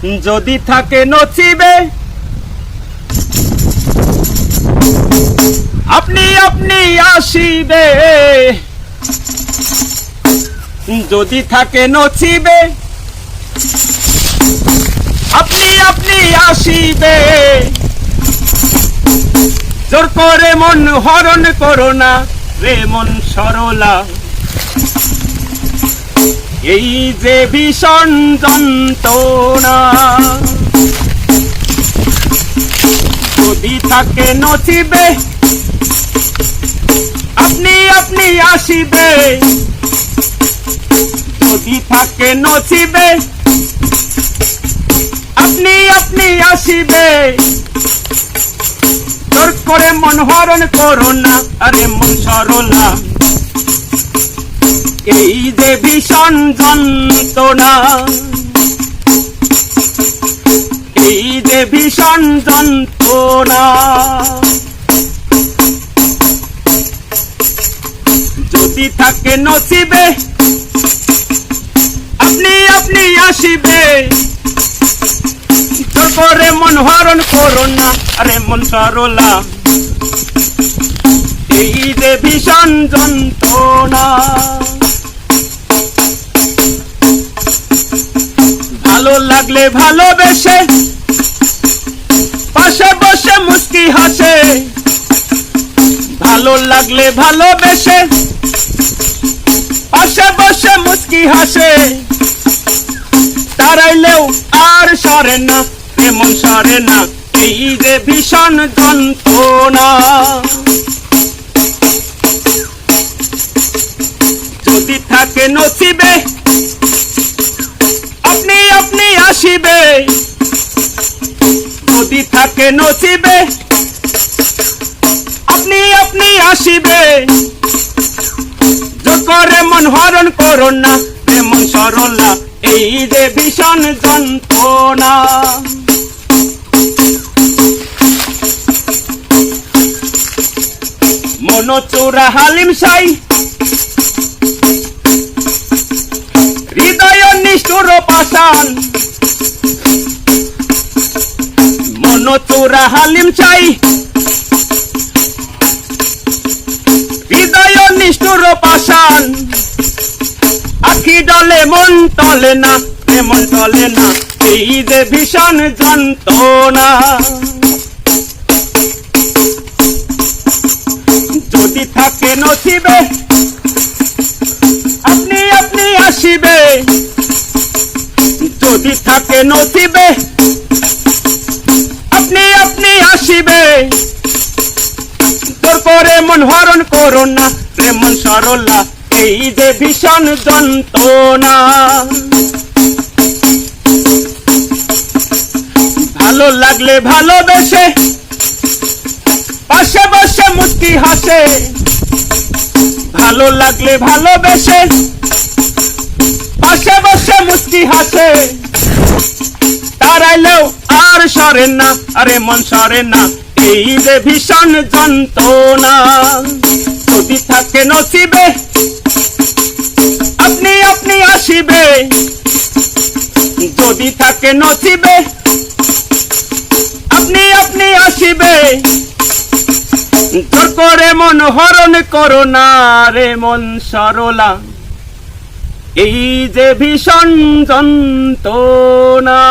যদি থাকে নসিবে আপনি আপনি আসিবে, যদি থাকে নসিবে আপনি আপনি আসিবে। জোর করে মন হরণ করো না রে মন সরলা, এই যে ভীষণ যন্ত্রণা। যদি থাকে নসিবে আপনি আপনি আসিবে, যদি থাকে নসিবে আপনি আপনি আসিবে। জোর করে মন হরণ করো না আরে মন সরলা, এই যে ভীষণ যন্ত্রণা, এই যে ভীষণ যন্ত্রণা। যদি থাকে নসিবে আপনি আপনি আসিবে, জোর করে মন হরণ করো না আরে মন সরলা, এই যে ভীষণ যন্ত্রণা। ভালো লাগলে ভালোবেসে পাশে বসে মুস্কি হাসে, ভালো লাগলে ভালোবেসে পাশে বসে মুস্কি হাসে। তারাইলেও আর সরে না এমন সরে না, এই যে ভীষণ যন্ত্রণা। যদি থাকে নসিবে আপনি আপনি আসিবে, যদি থাকে নসিবে আপনি আপনি আসিবে। জোর করে মন হরণ করো না এমন সরলা, এই যে ভীষণ যন্ত্রণা। মনচোরা হালিম সাই হৃদয় নিষ্ঠুর পাষাণ, মনচোরা হালিম চাই হৃদয় নিষ্ঠুর পাষাণ। আখি ডলে মন টলে না মন টলে না, এই যে ভীষণ যন্ত্রণা। যদি থাকে নসিবে আপনি আপনি আসিবে, যদি থাকে নসিবে আপনি আপনি আসিবে। জোর করে মন হরণ করো না রে মন সরলা, এই যে ভীষণ যন্ত্রণা। ভালো লাগলে ভালোবেসে পাশে বসে মুস্কি হাসে, ভালো লাগলে ভালোবেসে পাশে বসে মুস্কি হাসে। তারাইলেও আর সরে না আরে মন সরে না, এই যে ভীষণ যন্ত্রণা। যদি থাকে নসিবে আপনি আপনি আসিবে, যদি থাকে নসিবে আপনি আপনি আসিবে। জোর করে মন হরণ করো না রে মন সরলা, এই যে ভীষণ যন্ত্রণা।